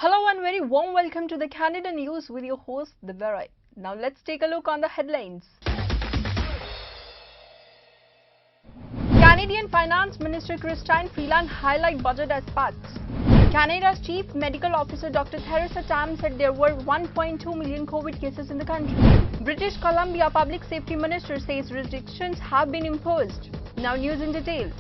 Hello and very warm welcome to the Canada News with your host Divya. Now let's take a look on the headlines. Canadian Finance Minister Christine Freeland highlight budget aspects. Canada's Chief Medical Officer Dr. Theresa Tam said there were 1.2 million COVID cases in the country. British Columbia Public Safety Minister says restrictions have been imposed. Now news in detail.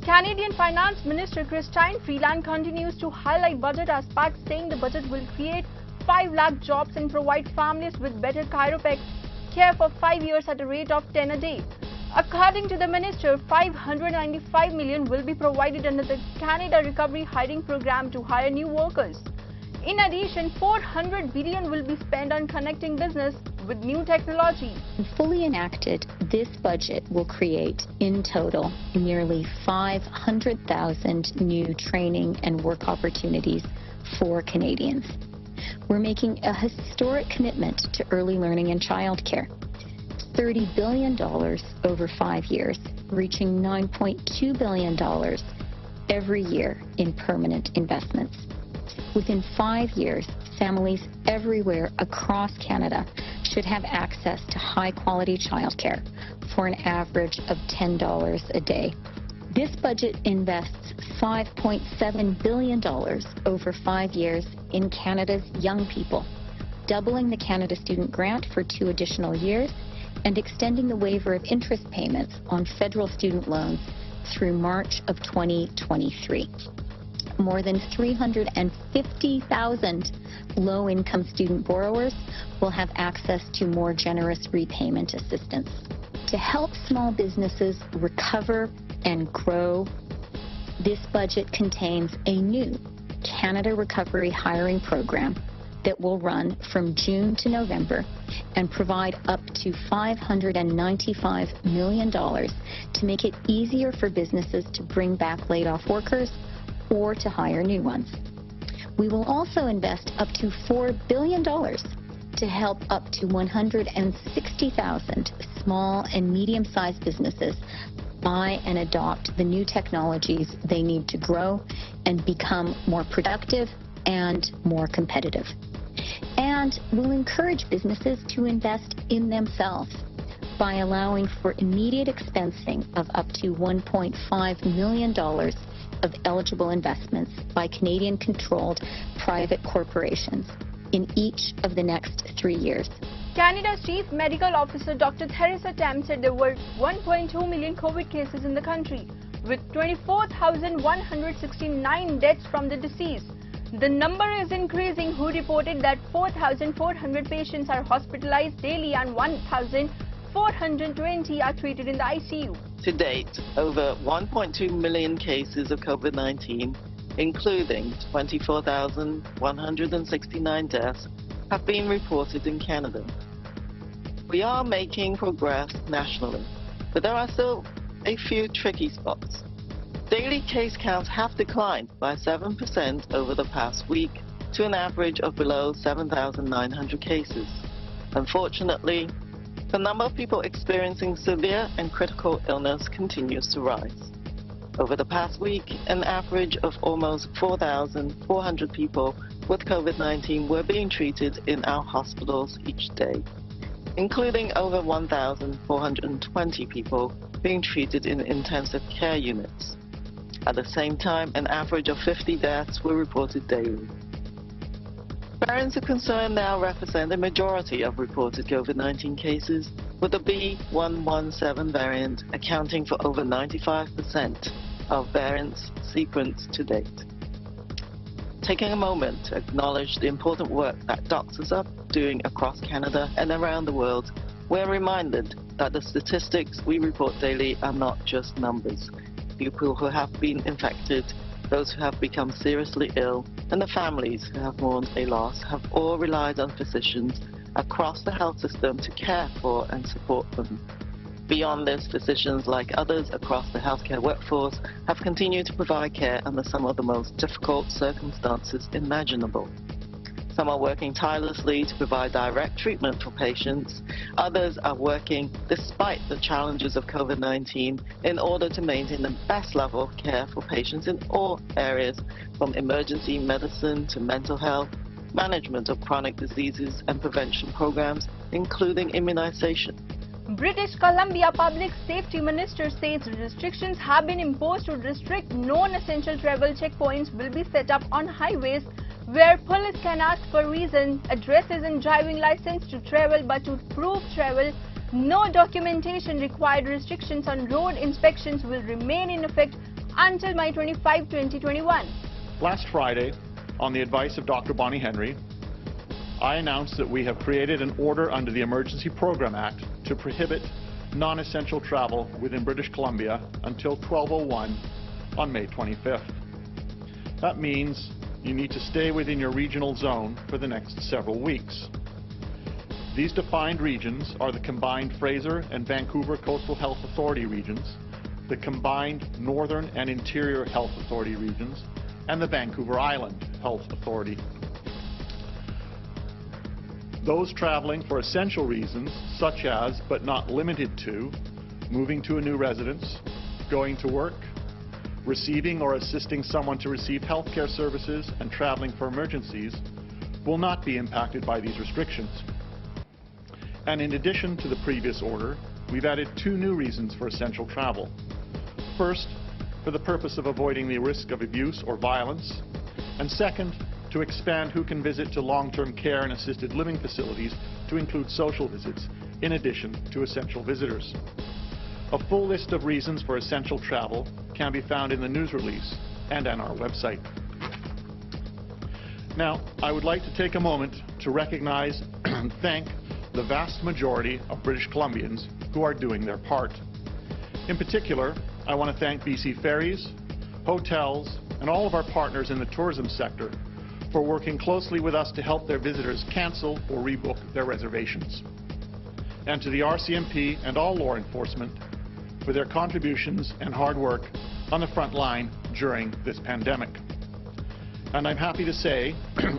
Canadian Finance Minister Christine Freeland continues to highlight budget aspects, saying the budget will create 5 lakh jobs and provide families with better chiropractic care for 5 years at a rate of 10 a day. According to the minister, 595 million will be provided under the Canada Recovery Hiring Program to hire new workers. In addition, 400 billion will be spent on connecting business with new technology. Fully enacted, this budget will create, in total, nearly 500,000 new training and work opportunities for Canadians. We're making a historic commitment to early learning and childcare. $30 billion over 5 years, reaching $9.2 billion every year in permanent investments. Within 5 years, families everywhere across Canada should have access to high-quality childcare for an average of $10 a day. This budget invests $5.7 billion over 5 years in Canada's young people, doubling the Canada Student Grant for 2 additional years and extending the waiver of interest payments on federal student loans through March of 2023. More than 350,000 low-income student borrowers will have access to more generous repayment assistance. To help small businesses recover and grow, this budget contains a new Canada Recovery Hiring Program that will run from June to November and provide up to $595 million to make it easier for businesses to bring back laid-off workers or to hire new ones. We will also invest up to $4 billion to help up to 160,000 small and medium-sized businesses buy and adopt the new technologies they need to grow and become more productive and more competitive. And we'll encourage businesses to invest in themselves by allowing for immediate expensing of up to $1.5 million of eligible investments by Canadian-controlled private corporations in each of the next 3 years. Canada's Chief Medical Officer Dr. Theresa Tam said there were 1.2 million COVID cases in the country, with 24,169 deaths from the disease. The number is increasing, who reported that 4,400 patients are hospitalized daily and 1,420 are treated in the ICU. To date, over 1.2 million cases of COVID-19, including 24,169 deaths, have been reported in Canada. We are making progress nationally, but there are still a few tricky spots. Daily case counts have declined by 7% over the past week to an average of below 7,900 cases. Unfortunately, the number of people experiencing severe and critical illness continues to rise. Over the past week, an average of almost 4,400 people with COVID-19 were being treated in our hospitals each day, including over 1,420 people being treated in intensive care units. At the same time, an average of 50 deaths were reported daily. Variants of concern now represent the majority of reported COVID-19 cases, with the B.1.1.7 variant accounting for over 95% of variants sequenced to date. Taking a moment to acknowledge the important work that doctors are doing across Canada and around the world, we're reminded that the statistics we report daily are not just numbers. People who have been infected, those who have become seriously ill, and the families who have mourned a loss have all relied on physicians across the health system to care for and support them. Beyond this, physicians, like others across the healthcare workforce, have continued to provide care under some of the most difficult circumstances imaginable. Some are working tirelessly to provide direct treatment for patients. Others are working despite the challenges of COVID-19 in order to maintain the best level of care for patients in all areas, from emergency medicine to mental health, management of chronic diseases and prevention programs, including immunization. British Columbia Public Safety Minister says restrictions have been imposed to restrict non-essential travel checkpoints will be set up on highways where police can ask for reasons, addresses and driving license to travel, but to prove travel, no documentation required. Restrictions on road inspections will remain in effect until May 25, 2021. Last Friday, on the advice of Dr. Bonnie Henry, I announced that we have created an order under the Emergency Program Act to prohibit non-essential travel within British Columbia until 12:01 on May 25th. That means you need to stay within your regional zone for the next several weeks. These defined regions are the combined Fraser and Vancouver Coastal Health Authority regions, the combined Northern and Interior Health Authority regions, and the Vancouver Island Health Authority. Those traveling for essential reasons, such as, but not limited to, moving to a new residence, going to work, receiving or assisting someone to receive healthcare services, and traveling for emergencies, will not be impacted by these restrictions. And in addition to the previous order, we've added 2 new reasons for essential travel. First, for the purpose of avoiding the risk of abuse or violence, and second, to expand who can visit to long-term care and assisted living facilities to include social visits, in addition to essential visitors. A full list of reasons for essential travel can be found in the news release and on our website. Now, I would like to take a moment to recognize and thank the vast majority of British Columbians who are doing their part. In particular, I want to thank BC Ferries, hotels, and all of our partners in the tourism sector for working closely with us to help their visitors cancel or rebook their reservations. And to the RCMP and all law enforcement for their contributions and hard work on the front line during this pandemic. And I'm happy to say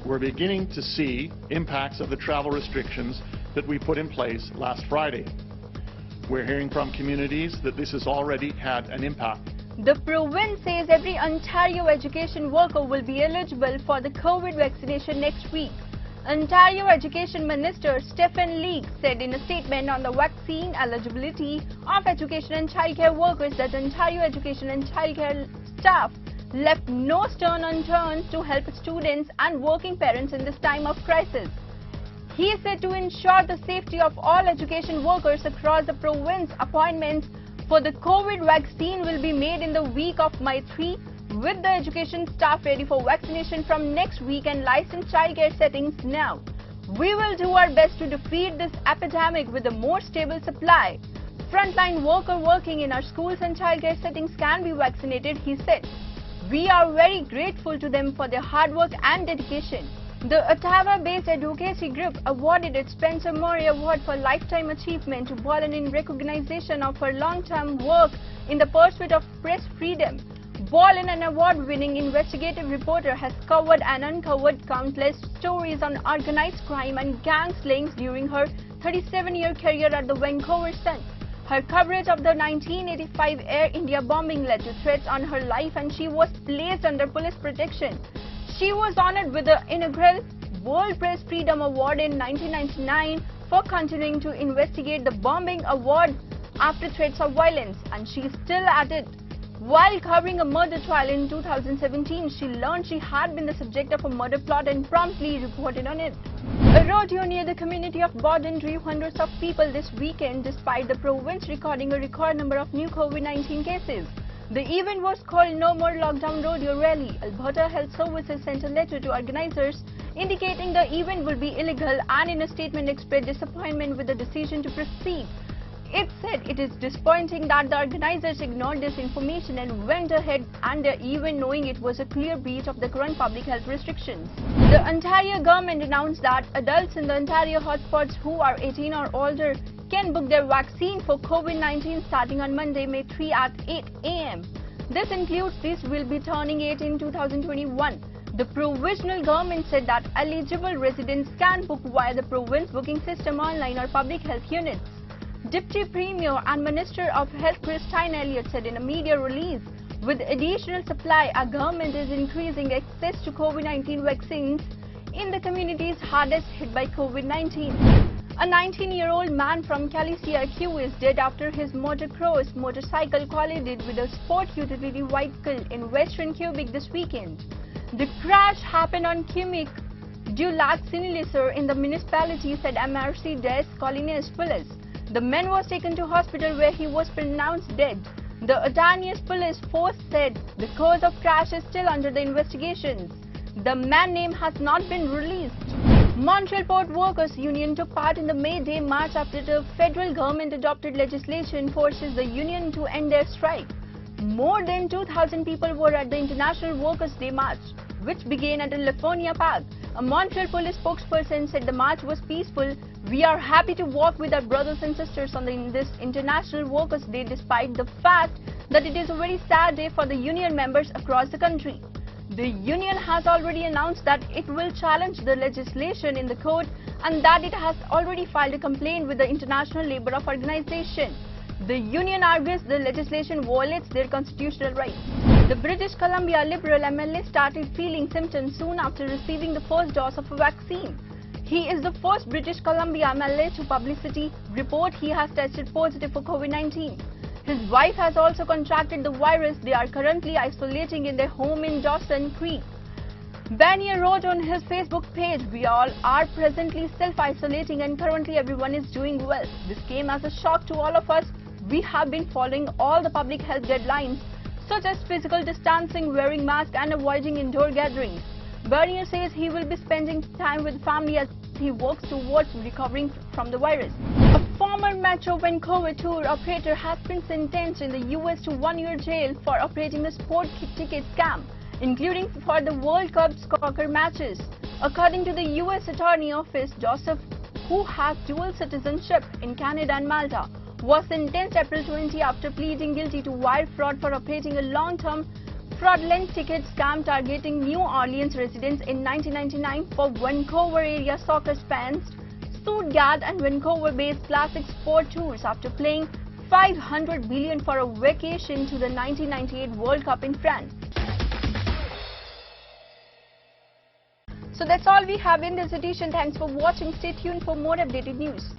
we're beginning to see impacts of the travel restrictions that we put in place last Friday. We're hearing from communities that this has already had an impact. The province says every Ontario education worker will be eligible for the COVID vaccination next week. Ontario Education Minister Stephen Leake said in a statement on the vaccine eligibility of education and childcare workers that Ontario education and childcare staff left no stone unturned to help students and working parents in this time of crisis. He said to ensure the safety of all education workers across the province, appointments for the COVID vaccine will be made in the week of May 3, with the education staff ready for vaccination from next week and licensed childcare settings now. We will do our best to defeat this epidemic with a more stable supply. Frontline workers working in our schools and childcare settings can be vaccinated, he said. We are very grateful to them for their hard work and dedication. The Ottawa-based advocacy group awarded its Spencer Murray Award for Lifetime Achievement to Bolin in recognition of her long-term work in the pursuit of press freedom. Bolin, an award-winning investigative reporter, has covered and uncovered countless stories on organized crime and gang slayings during her 37-year career at the Vancouver Sun. Her coverage of the 1985 Air India bombing led to threats on her life, and she was placed under police protection. She was honored with the inaugural World Press Freedom Award in 1999 for continuing to investigate the bombing award after threats of violence, and she is still at it. While covering a murder trial in 2017, she learned she had been the subject of a murder plot and promptly reported on it. A rodeo near the community of Borden drew hundreds of people this weekend, despite the province recording a record number of new COVID-19 cases. The event was called No More Lockdown Rodeo Rally. Alberta Health Services sent a letter to organizers indicating the event will be illegal, and in a statement expressed disappointment with the decision to proceed. It said it is disappointing that the organizers ignored this information and went ahead and the event knowing it was a clear breach of the current public health restrictions. The Ontario government announced that adults in the Ontario hotspots who are 18 or older can book their vaccine for COVID-19 starting on Monday, May 3 at 8 a.m. This includes those who will be turning 18 in 2021. The provisional government said that eligible residents can book via the province booking system online or public health units. Deputy Premier and Minister of Health Christine Elliott said in a media release, with additional supply, our government is increasing access to COVID-19 vaccines in the communities hardest hit by COVID-19. A 19-year-old man from Calisiaqu is dead after his motocross motorcycle collided with a sport utility vehicle in western Quebec this weekend. The crash happened on Quebec du Lac Saint-Lucier in the municipality, said MRC des Collines police. The man was taken to hospital where he was pronounced dead. The Otanias police force said the cause of crash is still under the investigations. The man name has not been released. Montreal Port Workers Union took part in the May Day march after the federal government adopted legislation forces the union to end their strike. More than 2,000 people were at the International Workers' Day march, which began at the Lafonia Park. A Montreal police spokesperson said the march was peaceful. We are happy to walk with our brothers and sisters on this International Workers' Day despite the fact that it is a very sad day for the union members across the country. The union has already announced that it will challenge the legislation in the court and that it has already filed a complaint with the International Labour Organization. The union argues the legislation violates their constitutional rights. The British Columbia Liberal MLA started feeling symptoms soon after receiving the first dose of a vaccine. He is the first British Columbia MLA to publicly report he has tested positive for COVID-19. His wife has also contracted the virus. They are currently isolating in their home in Dawson Creek. Banier wrote on his Facebook page, "We all are presently self-isolating and currently everyone is doing well. This came as a shock to all of us. We have been following all the public health guidelines such as physical distancing, wearing masks and avoiding indoor gatherings." Bernier says he will be spending time with family as he works towards recovering from the virus. A former Metro Vancouver tour operator has been sentenced in the US to 1 year jail for operating a sport ticket scam, including for the World Cup soccer matches. According to the US Attorney Office, Joseph, who has dual citizenship in Canada and Malta, was sentenced April 20 after pleading guilty to wire fraud for operating a long-term fraudulent ticket scam targeting New Orleans residents in 1999 for Vancouver area soccer fans, Stuttgart and Vancouver-based classic sport tours after paying $500 million for a vacation to the 1998 World Cup in France. So that's all we have in this edition. Thanks for watching. Stay tuned for more updated news.